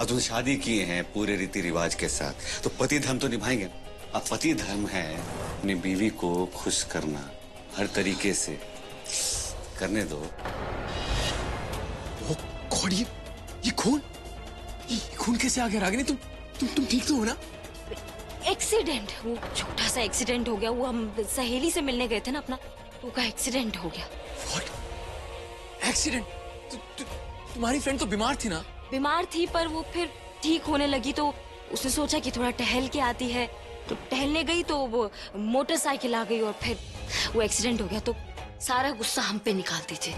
अब तुमने शादी किए हैं पूरे रीति रिवाज के साथ, तो पति धर्म तो निभाएंगे। अब पति धर्म है अपनी बीवी को खुश करना, हर तरीके से करने दो। ओ गॉड, ये खून कैसे आ गया रागिनी? तुम ठीक तो हो ना? एक्सीडेंट, वो छोटा सा एक्सीडेंट हो गया। वो हम सहेली से मिलने गए थे ना अपना, तो का एक्सीडेंट हो गया। व्हाट? एक्सीडेंट? तुम्हारी फ्रेंड तो बीमार थी ना? बीमार थी, पर वो फिर ठीक होने लगी, तो उसने सोचा कि थोड़ा टहल के आती है, तो टहलने गई तो वो मोटरसाइकिल आ गई और फिर वो एक्सीडेंट हो गया। तो सारा गुस्सा हम पे निकालती थी,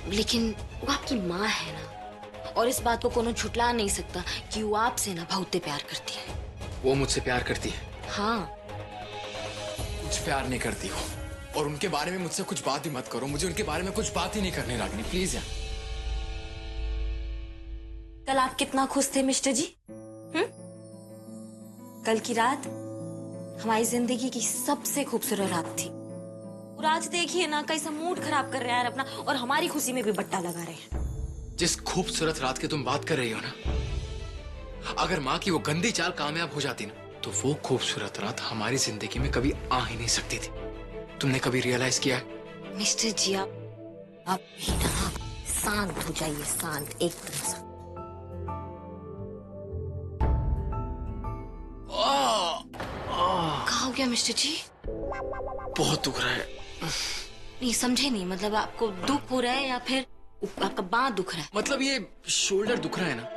लेकिन वो आपकी माँ है ना, और इस बात को कोनो झुटला नहीं सकता कि वो आपसे ना बहुत प्यार करती है। वो मुझसे प्यार करती है? हाँ। कुछ प्यार नहीं करती हो, और उनके बारे में मुझसे कुछ बात ही मत करो। मुझे उनके बारे में कुछ बात ही नहीं करनी रागिनी, प्लीज यार। कल आप कितना खुश थे मिस्टर जी? कल की रात हमारी जिंदगी की सबसे खूबसूरत रात थी, और आज देखिए ना कैसा मूड खराब कर रहे हैं यार अपना, और हमारी खुशी में भी बट्टा लगा रहे हैं। जिस खूबसूरत रात की तुम बात कर रही हो ना, अगर माँ की वो गंदी चाल कामयाब हो जाती ना, तो वो खूबसूरत रात हमारी जिंदगी में कभी आ ही नहीं सकती थी। तुमने कभी रियलाइज किया है? मिस्टर जी आप भी ना शांत हो जाइए, शांत, एकदम शांत। क्या हो गया मिस्टर जी? बहुत दुख रहा है। नहीं समझे नहीं, मतलब आपको दुख हो रहा है या फिर आपका बांह दुख रहा है? मतलब ये शोल्डर दुख रहा है ना,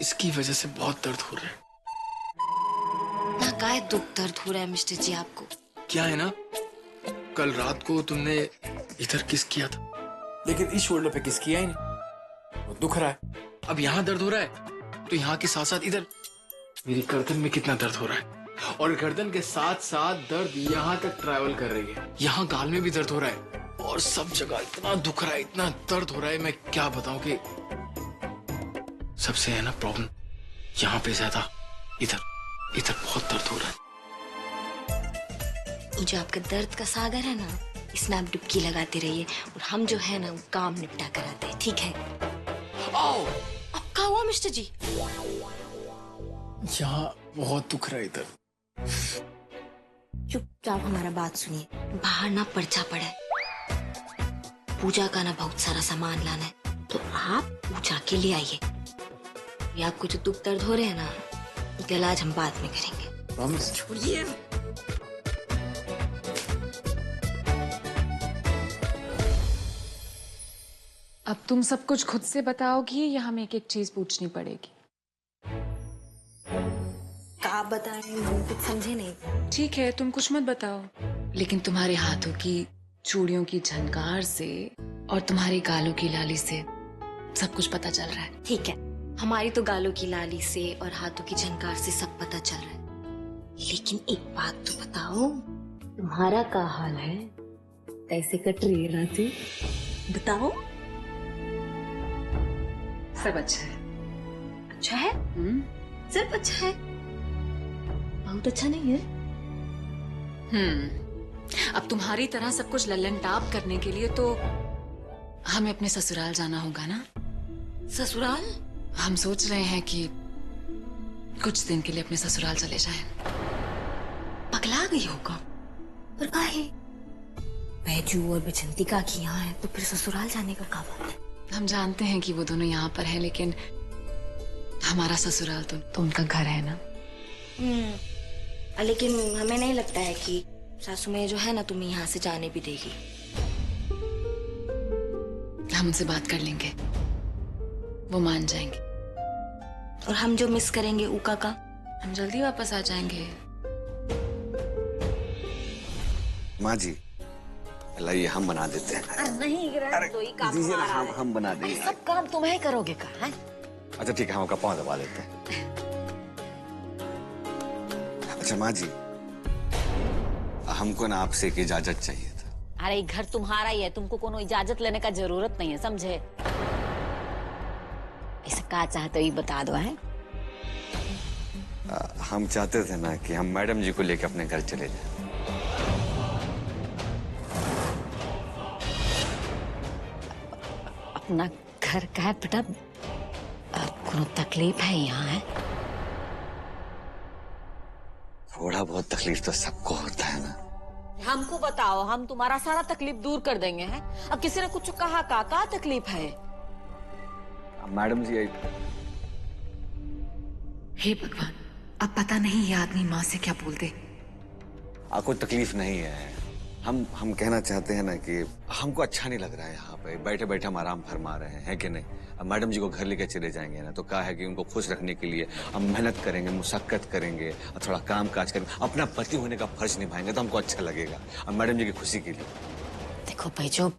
इसकी वजह से बहुत दर्द हो रहा है। ना काय दुख दर्द हो रहा है मिस्टर जी आपको? क्या है ना, कल रात को तुमने इधर किस किया था, लेकिन इस शोल्डर पे किस किया ही नहीं, वो दुख रहा है। अब यहाँ दर्द हो रहा है, तो यहाँ के साथ साथ इधर मेरी गर्दन में कितना दर्द हो रहा है, और गर्दन के साथ साथ दर्द यहाँ तक ट्रैवल कर रही है। यहाँ गाल में भी दर्द हो रहा है, और सब जगह इतना दुख रहा है, इतना दर्द हो रहा है, मैं क्या बताऊं। कि सबसे है ना प्रॉब्लम यहाँ पे ज्यादा, इधर बहुत दर्द हो रहा है। ये जो आपका दर्द का सागर है ना, इसमें आप डुबकी लगाते रहिए, और हम जो है ना वो काम निपटा कर आते हैं, ठीक है? आओ। अब क्या हुआ मिस्टर जी? यहाँ बहुत दुख रहा है इधर। चुपचाप हमारा बात सुनिए। बाहर ना पर्चा पड़ा है, पूजा का ना बहुत सारा सामान लाना है, तो आप पूजा के लिए आइए। ये आपको जो दुख दर्द हो रहे हैं ना, उसका इलाज हम बाद में करेंगे। प्रॉमिस? छोड़िए। अब तुम सब कुछ खुद से बताओगी या हमें एक एक चीज पूछनी पड़ेगी? आप बताएं, हम कुछ समझे नहीं। ठीक है, तुम कुछ मत बताओ, लेकिन तुम्हारे हाथों की चूड़ियों की झनकार से और तुम्हारी गालों की लाली से सब कुछ पता चल रहा है। ठीक है, हमारी तो गालों की लाली से और हाथों की झनकार से सब पता चल रहा है, लेकिन एक बात तो बताओ, तुम्हारा क्या हाल है? कैसे कट रही है रातें? बताओ। सब अच्छा है। अच्छा है? सिर्फ अच्छा है, बहुत अच्छा नहीं है। अब तुम्हारी तरह सब कुछ लल्लन टाप करने के लिए तो हमें अपने ससुराल जाना होगा ना? ससुराल? हम सोच रहे हैं कि कुछ दिन के लिए अपने ससुराल चले जाएं। पगला गई होगा? पर काहे? बैजू और बिचंतिका की यहाँ है, तो फिर ससुराल जाने का क्या बात है? हम जानते हैं कि वो दोनों यहाँ पर हैं, लेकिन हमारा ससुराल तो उनका घर है ना। लेकिन हमें नहीं लगता है कि सासू में जो है ना तुम्हें यहाँ से जाने भी देगी। हम उनसे बात कर लेंगे, वो मान जाएंगे। और हम जो मिस करेंगे उका का? हम जल्दी वापस आ जाएंगे। माँ जी, लाइए हम बना देते हैं। नहीं, तो ही काम दीजिए ना, हमारा हम बना देंगे। सब काम तुम्हें करोगे का है? अच्छा ठीक है, हम आपका पाँव दबा देते हैं। अच्छा माँ जी, हमको ना आपसे एक इजाजत चाहिए था। अरे घर तुम्हारा ही है, तुमको कोनो इजाजत लेने का जरूरत नहीं है, समझे? ऐसा क्या चाहते हो ये बता दो। है हम चाहते थे ना कि हम मैडम जी को लेकर अपने घर चले जाएं। अपना घर का है बेटा, कोनो तकलीफ है यहाँ है? थोड़ा बहुत तकलीफ तो सबको होता है ना। हमको बताओ, हम तुम्हारा सारा तकलीफ दूर कर देंगे हैं। अब किसी ने कुछ कहा का तकलीफ है? मैडम जी हे भगवान, अब पता नहीं ये आदमी माँ से क्या बोल दे। कोई तकलीफ नहीं है। हम कहना चाहते हैं ना कि हमको अच्छा नहीं लग रहा है यहाँ पे बैठे बैठे हम आराम फरमा रहे हैं कि नहीं। अब मैडम जी को घर लेके चले जाएंगे ना तो कहा है कि उनको खुश रखने के लिए हम मेहनत करेंगे, मुशक्कत करेंगे और थोड़ा काम काज करेंगे, अपना पति होने का फर्ज निभाएंगे तो हमको अच्छा लगेगा। अब मैडम जी की खुशी के लिए। देखो भाईजो,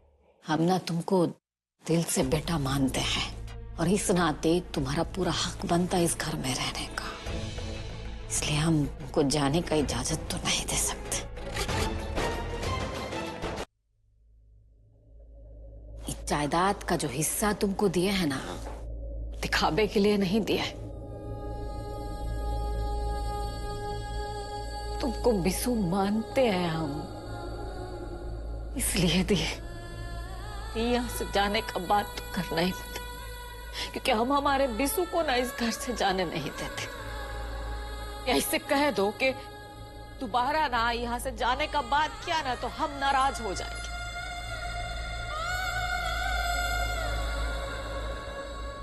हम ना तुमको दिल से बेटा मानते हैं और इस नाते तुम्हारा पूरा हक बनता है इस घर में रहने का, इसलिए हम तुमको जाने का इजाजत तो नहीं दे सकते। इस जायदाद का जो हिस्सा तुमको दिए है ना, दिखावे के लिए नहीं दिया है। तुमको बिसु मानते हैं हम, इसलिए दिए। यहाँ से जाने का बात तो करना ही पड़ता, क्योंकि हम हमारे बिसु को ना इस घर से जाने नहीं देते। या इससे कह दो कि दोबारा ना यहाँ से जाने का बात किया ना तो हम नाराज हो जाएंगे।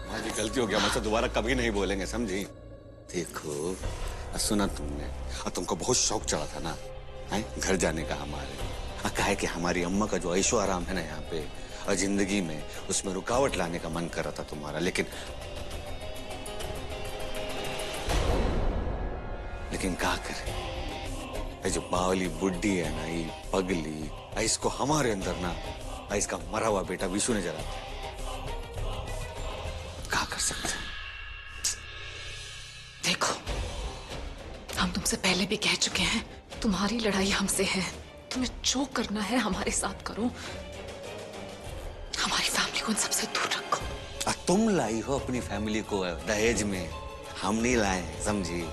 हाँ जी, गलती हो गया मुझसे, दोबारा कभी नहीं बोलेंगे, समझी? देखो, सुना तुमने और तुमको बहुत शौक चढ़ा था ना घर जाने का हमारे। कहा है कि हमारी अम्मा का जो ऐशो आराम है ना यहाँ पे और जिंदगी में, उसमें रुकावट लाने का मन कर रहा था तुम्हारा। लेकिन क्या करें, ये जो बावली बुड्ढी है ना, ये पगली, इसको हमारे अंदर ना इसका मरा हुआ बेटा विशु ने जला था। क्या कर सकते हैं? देखो, हम तुमसे पहले भी कह चुके हैं, तुम्हारी लड़ाई हमसे है। तुम्हें जो करना है हमारे साथ करो, हमारी फैमिली को इन सबसे दूर रखो। तुम लाई हो अपनी फैमिली को दहेज में, हम नहीं लाए, समझी?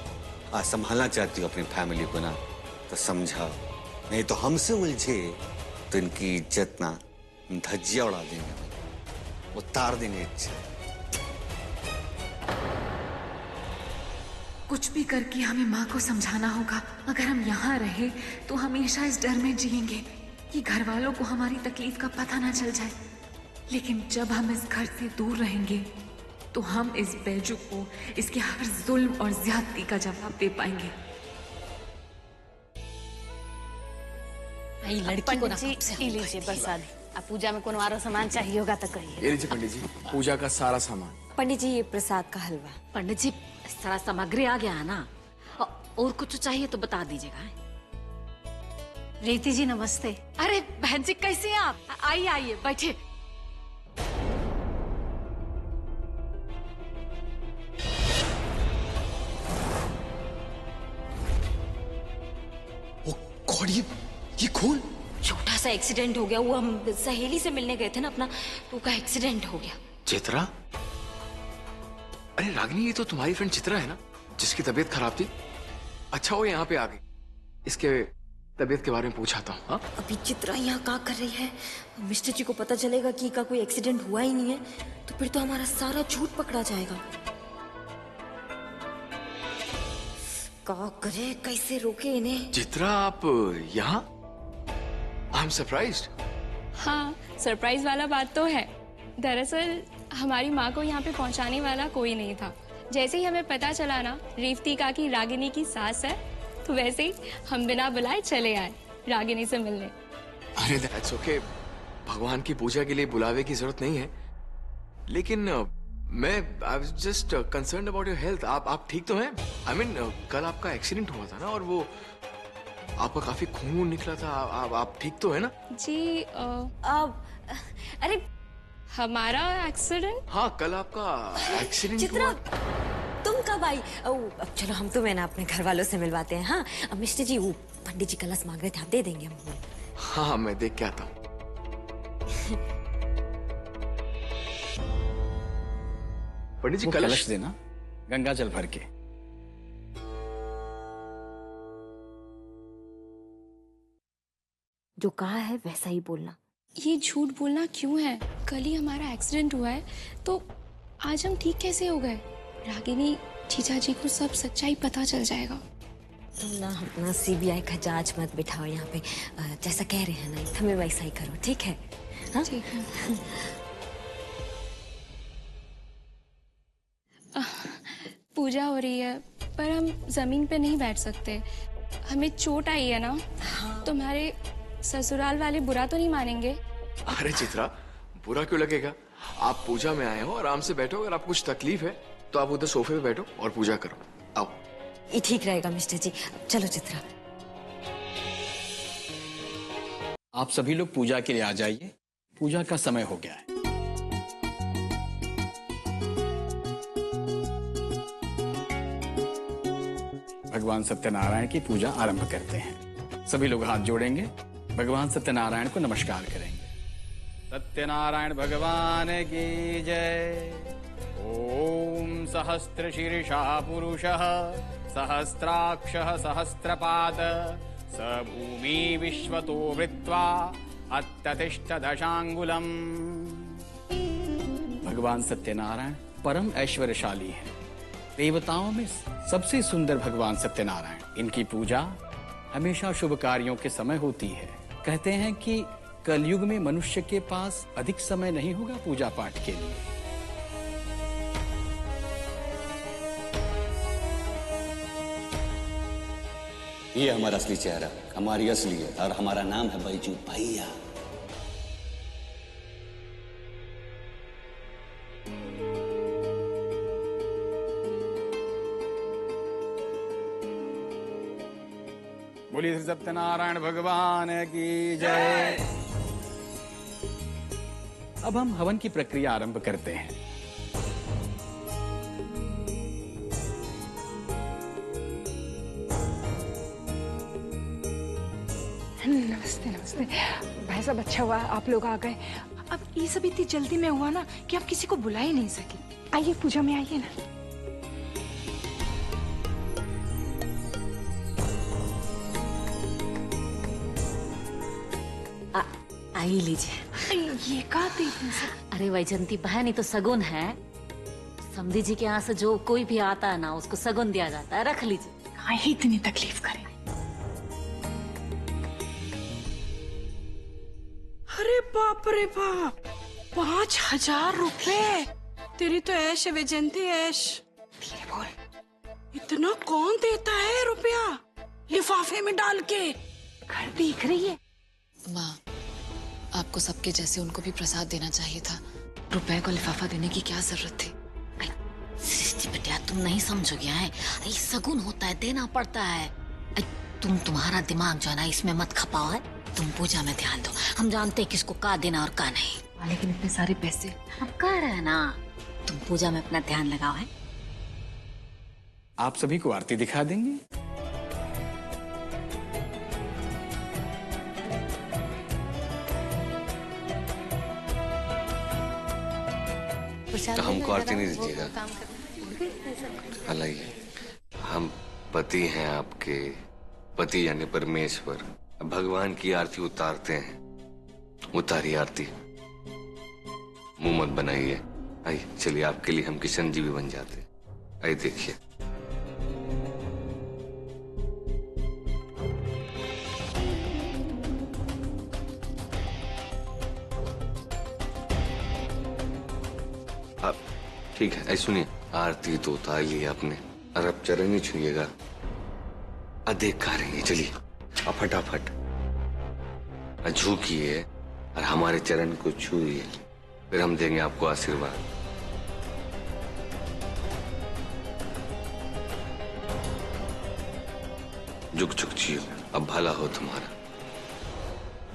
संभालना चाहती हो अपनी फैमिली को ना तो समझाओ, नहीं तो हमसे उलझे तो इनकी इज्जत ना धज्जियां उड़ा देंगे, उतार देंगे इज्जत। कुछ भी करके हमें माँ को समझाना होगा। अगर हम यहाँ रहे तो हमेशा इस डर में जिएंगे कि घर वालों को हमारी तकलीफ का पता ना चल जाए। लेकिन जब हम इस घर से दूर रहेंगे तो हम इस बैजू को इसके हर जुल्म और ज्यादती का जवाब दे पाएंगे। लड़की को ना लीजिए प्रसाद। अब पूजा में कोनो आरो सामान चाहिए होगा तो कहिए। ये लीजिए पंडित जी, पूजा का सारा सामान। पंडित जी, ये प्रसाद का हलवा। पंडित जी, सारा सामग्री आ गया है ना, और कुछ चाहिए तो बता दीजिएगा। रीति जी नमस्ते। अरे बहन जी, कैसी हैं आप? आइए आइए, बैठे। गॉड, ये खून! छोटा सा एक्सीडेंट हो गया, वो हम सहेली से मिलने गए थे ना अपना, तो का एक्सीडेंट हो गया। चित्रा? अरे रागिनी, ये तो तुम्हारी फ्रेंड चित्रा है ना, जिसकी तबीयत खराब थी। अच्छा वो यहाँ पे आ गई, इसके तबीयत के बारे में पूछा था। हाँ, अभी चित्रा यहाँ क्या कर रही है? मिस्टर जी को पता चलेगा कि का कोई एक्सीडेंट हुआ ही नहीं है तो फिर तो हमारा सारा झूठ पकड़ा जाएगा। क्या करे, कैसे रोके इन्हें? चित्रा आप यहाँ? I am surprised. हाँ, सरप्राइज वाला बात तो है। दरअसल हमारी माँ को यहाँ पे पहुँचाने वाला कोई नहीं था। जैसे ही हमें पता चला ना रेवती काकी रागिनी की सास है, तो वैसे ही हम बिना बुलाए चले आए रागिनी से मिलने। अरे दैट्स ओके, भगवान की पूजा के लिए बुलावे की जरूरत नहीं है। लेकिन मैं I was just concerned about your health. आप ठीक तो हैं? आई मीन कल आपका एक्सीडेंट हुआ था ना, और वो आपका काफी खून निकला था। आप ठीक तो है ना? जी अब अरे हमारा एक्सीडेंट? हाँ, कल आपका एक्सीडेंट चित्रा, हुआ। तुम कब आई? अब चलो हम तुम्हें ना अपने घर वालों से मिलवाते हैं। हाँ, अब मिस्टर जी, वो पंडित जी कलश मांग रहे थे, आप दे देंगे हम? हाँ, मैं देख के आता हूँ। पंडित जी, कलश देना, गंगा जल भर के। जो कहा है वैसा ही बोलना। ये झूठ बोलना क्यों है? कल ही हमारा एक्सीडेंट हुआ है, तो आज हम ठीक कैसे हो गए? रागिनी जीजा जी को सब सच्चाई पता चल जाएगा। तुम ना अपना CBI का जहाज मत बिठाओ यहाँ पे। जैसा कह रहे हैं ना हमें वैसा ही करो, ठीक है? हाँ? ठीक है। पूजा हो रही है पर हम जमीन पे नहीं बैठ सकते, हमें चोट आई है ना। तुम्हारे ससुराल वाले बुरा तो नहीं मानेंगे? अरे चित्रा, बुरा क्यों लगेगा? आप पूजा में आए हो, आराम से बैठो। अगर आपको कुछ तकलीफ है तो आप उधर सोफे पे बैठो और पूजा करो। आओ। ये ठीक रहेगा मिस्टर जी। चलो चित्रा। आप सभी लोग पूजा के लिए आ जाइए, पूजा का समय हो गया है। भगवान सत्यनारायण की पूजा आरंभ करते हैं। सभी लोग हाथ जोड़ेंगे, भगवान सत्यनारायण को नमस्कार करेंगे। सत्यनारायण भगवान की जय। ओम सहस्त्र शीर्षा पुरुषः सहस्राक्षः सहस्रपाद स भूमि विश्वतो वृत्वा अत्यतिष्ठ दशांगुलम। भगवान सत्यनारायण परम ऐश्वर्यशाली हैं। देवताओं में सबसे सुंदर भगवान सत्यनारायण। इनकी पूजा हमेशा शुभ कार्यों के समय होती है। कहते हैं कि कलयुग में मनुष्य के पास अधिक समय नहीं होगा पूजा पाठ के लिए। ये हमारा असली चेहरा, हमारी असलियत, और हमारा नाम है बैजू भैया। बोलिए सत्यनारायण भगवान की जय। अब हम हवन की प्रक्रिया आरंभ करते हैं। नमस्ते नमस्ते भाई साहब, अच्छा हुआ आप लोग आ गए। अब ये सब इतनी जल्दी में हुआ ना कि आप किसी को बुला ही नहीं सके। आइए पूजा में आइए ना। आई लीजिए। ये का दे दी सब? अरे वैजंती बहन, ये तो सगुन है। समधी जी के यहाँ से जो कोई भी आता है ना उसको सगुन दिया जाता है। रख लीजिए। कहाँ ही इतनी तकलीफ करें। अरे बाप रे बाप, 5,000 रुपए! तेरी तो ऐश है वैजंती, ऐश। धीरे बोल। इतना कौन देता है रुपया लिफाफे में डाल के? घर दिख रही है। माँ, आपको सबके जैसे उनको भी प्रसाद देना चाहिए था। रुपए को लिफाफा देने की क्या जरूरत थी? सृष्टि बेटा, तुम नहीं समझोगे है। ये सगुन होता है, देना पड़ता है। तुम्हारा दिमाग जो है ना इसमें मत खपाओ है। तुम पूजा में ध्यान दो। हम जानते हैं किसको का देना और का नहीं। लेकिन इतने सारे पैसे। अब कह रहे हैं ना, तुम पूजा में अपना ध्यान लगाओ है। आप सभी को आरती दिखा देंगे। हमको आरती नहीं दीजिएगा। हालांकि हम पति हैं आपके, पति यानी परमेश्वर। भगवान की आरती उतारते हैं। उतारी आरती, मुंह मत बनाइए। आइए चलिए, आपके लिए हम किशन जी भी बन जाते हैं। आइए देखिए। आप ठीक है, ऐसे सुनिए। आरती तो उतार ली आपने, और अब चरण नहीं छूइएगा। देख खा रही है, चलिए अब फटाफट झुकिए और हमारे चरण को छूइए, फिर हम देंगे आपको आशीर्वाद। झुक झुक जियो, अब भला हो तुम्हारा।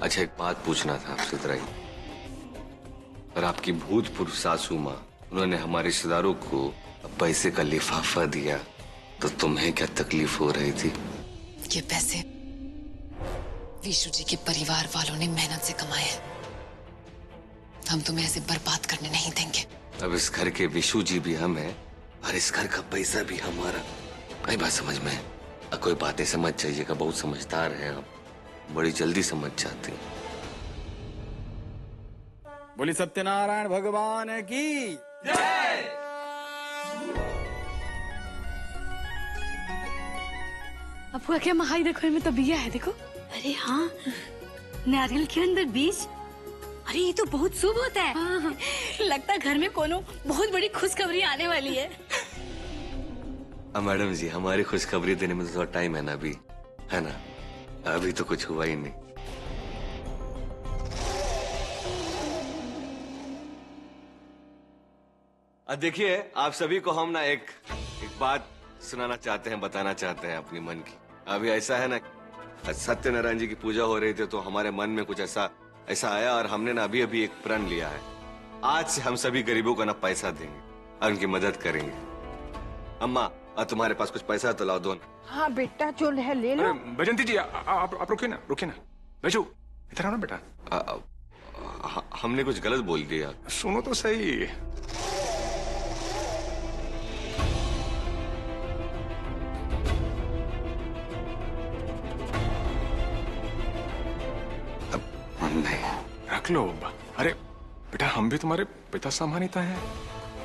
अच्छा, एक बात पूछना था आपसे तराई। और आपकी भूतपूर्व सासू माँ, उन्होंने हमारे रिश्तेदारों को पैसे का लिफाफा दिया, तो तुम्हें क्या तकलीफ हो रही थी? ये पैसे विशु जी के परिवार वालों ने मेहनत से कमाए हैं। हम तुम्हें ऐसे बर्बाद करने नहीं देंगे। अब इस घर के विशु जी भी हम हैं, और इस घर का पैसा भी हमारा। कई बात समझ में है। कोई बातें समझ जाइएगा, बहुत समझदार हैं आप, बड़ी जल्दी समझ जाते हैं। बोली सत्यनारायण भगवान की जय। अपुआ क्या महाई देखो में तो बिया है देखो। अरे हाँ, नारियल के अंदर बीज। अरे ये तो बहुत शुभ होता है। हाँ। लगता है घर में कोनो बहुत बड़ी खुशखबरी आने वाली है। मैडम जी, हमारी खुशखबरी देने में तो थोड़ा टाइम है ना अभी, है ना? अभी तो कुछ हुआ ही नहीं। देखिए, आप सभी को हम ना एक बात सुनाना चाहते हैं, बताना चाहते हैं अपनी मन की। अभी ऐसा है ना, सत्यनारायण जी की पूजा हो रही थी तो हमारे मन में कुछ ऐसा आया और हमने ना अभी एक प्रण लिया है। आज से हम सभी गरीबों को ना पैसा देंगे और उनकी मदद करेंगे। अम्मा, तुम्हारे पास कुछ पैसा तो लाओ, दो ना। हाँ बेटा, जो है ले लो। बैजंती जी, आप रुकिए ना, रुकिए ना। बैजू, इधर आओ ना बेटा। हमने कुछ गलत बोल दिया। सुनो तो सही। नहीं, रख लो। अरे बेटा, हम भी तुम्हारे पिता सम्मानित हैं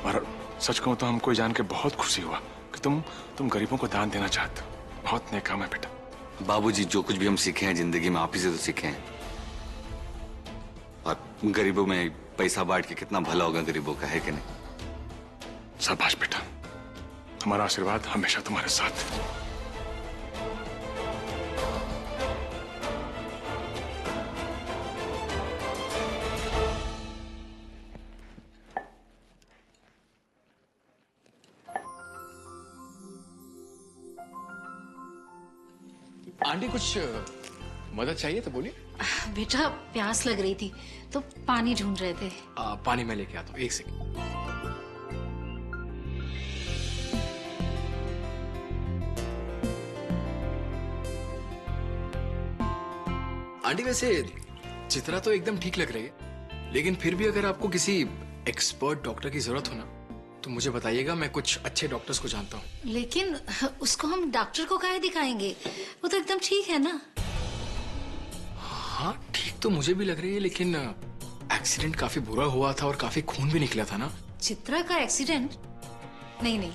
और सच कहूं तो हमको जान के बहुत खुशी हुआ कि तुम गरीबों को दान देना चाहते हो। बहुत नेक काम है बेटा। बाबूजी, जो कुछ भी हम सीखे हैं जिंदगी में, आप ही से तो सीखे हैं। और गरीबों में पैसा बांट के कितना भला होगा गरीबों का, है कि नहीं? शाबाश बेटा, हमारा आशीर्वाद हमेशा तुम्हारे साथ है। आंटी, कुछ मदद चाहिए तो बोलिए। बेटा, प्यास लग रही थी तो पानी ढूंढ रहे थे। पानी मैं लेके आता हूँ, एक सेकंड। आंटी, वैसे चित्रा तो एकदम ठीक लग रही है, लेकिन फिर भी अगर आपको किसी एक्सपर्ट डॉक्टर की जरूरत हो ना तो मुझे बताइएगा। मैं कुछ अच्छे डॉक्टर्स को जानता हूँ। लेकिन उसको हम डॉक्टर को काहे दिखाएंगे? वो तो एकदम ठीक है ना। हाँ, ठीक तो मुझे भी लग रही है, लेकिन एक्सीडेंट काफी बुरा हुआ था और काफी खून भी निकला था ना। चित्रा का एक्सीडेंट? नहीं,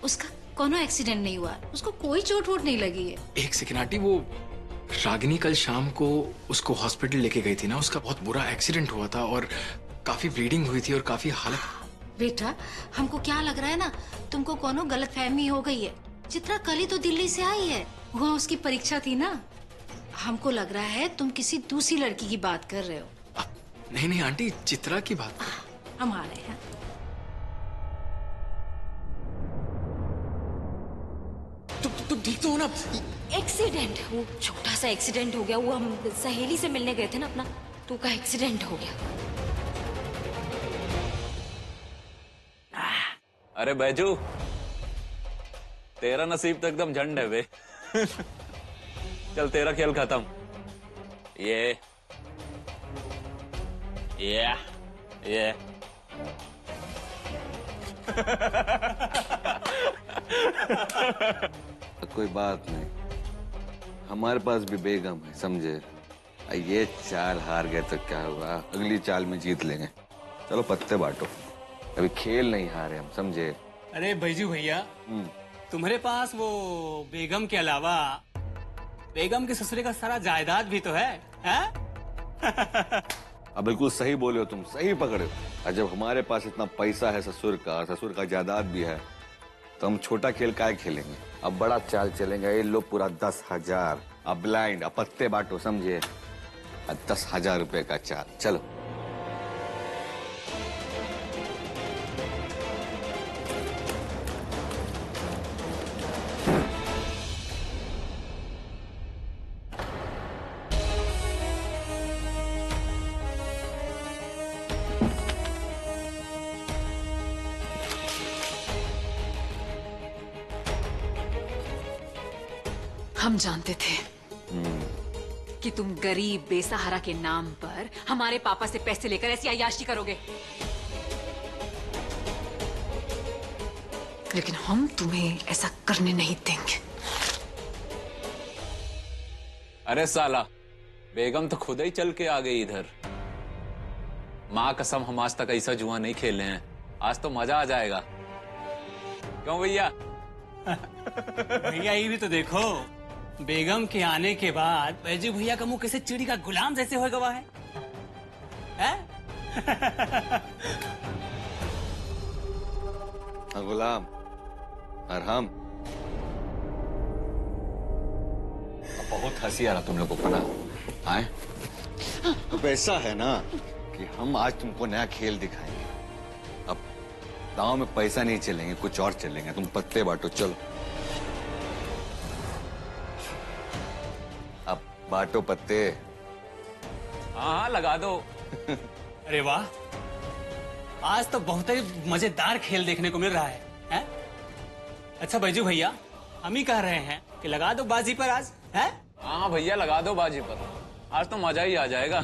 उसका कोनो एक्सीडेंट नहीं हुआ। उसको कोई चोट वोट नहीं लगी है। एक सेकंड आंटी, वो रागिनी कल शाम को उसको हॉस्पिटल लेके गई थी ना। उसका बहुत बुरा एक्सीडेंट हुआ था और काफी ब्लीडिंग हुई थी और काफी हालत। बेटा, हमको क्या लग रहा है ना, तुमको कोनो गलतफहमी हो गई है। चित्रा कल ही तो दिल्ली से आई है, वहाँ उसकी परीक्षा थी ना। हमको लग रहा है तुम किसी दूसरी लड़की की बात कर रहे हो। नहीं आंटी, चित्रा की बात। हम आ रहे हैं। तुम ठीक तो हो ना? एक्सीडेंट, वो छोटा सा एक्सीडेंट हो गया। वो हम सहेली से मिलने गए थे ना अपना, तो का एक्सीडेंट हो गया। अरे बैजू, तेरा नसीब तो एकदम झंड है बे। चल, तेरा खेल खत्म। ये कोई बात नहीं, हमारे पास भी बेगम है, समझे? ये चाल हार गए तो क्या हुआ, अगली चाल में जीत लेंगे। चलो पत्ते बांटो, अभी खेल नहीं हारे हम, समझे? अरे बैजू भैया, तुम्हारे पास वो बेगम के अलावा बेगम के ससुरे का सारा जायदाद भी तो है, अब बिल्कुल सही बोले हो तुम, सही पकड़े हो। जब हमारे पास इतना पैसा है ससुर का जायदाद भी है, तो हम छोटा खेल काय खेलेंगे? अब बड़ा चाल चलेंगे। ये लो पूरा 10,000, अब ब्लाइंड, अब पत्ते बांटो, समझे? 10,000 रुपए का चाल, चलो। हम जानते थे कि तुम गरीब बेसहारा के नाम पर हमारे पापा से पैसे लेकर ऐसी अय्याशी करोगे, लेकिन हम तुम्हें ऐसा करने नहीं देंगे। अरे साला, बेगम तो खुद ही चल के आ गई इधर। माँ कसम, हम आज तक ऐसा जुआ नहीं खेले हैं। आज तो मजा आ जाएगा। क्यों भैया? भैया, ये भी तो देखो, बेगम के आने के बाद बैजू भैया का मुंह कैसे चिड़ी का गुलाम जैसे हो गवा है, गुलाम और हम। बहुत हंसी आ रहा तुम लोगों को ना, आए? अब ऐसा है ना कि हम आज तुमको नया खेल दिखाएंगे। अब गांव में पैसा नहीं चलेंगे, कुछ और चलेंगे। तुम पत्ते बांटो, चलो। अब बांटो पत्ते। हाँ लगा दो। अरे वाह, आज तो बहुत ही मजेदार खेल देखने को मिल रहा है, हैं? अच्छा बैजू भैया, हम ही कह रहे हैं कि लगा दो बाजी पर आज, हैं? हाँ भैया लगा दो बाजी पर, आज तो मजा ही आ जाएगा।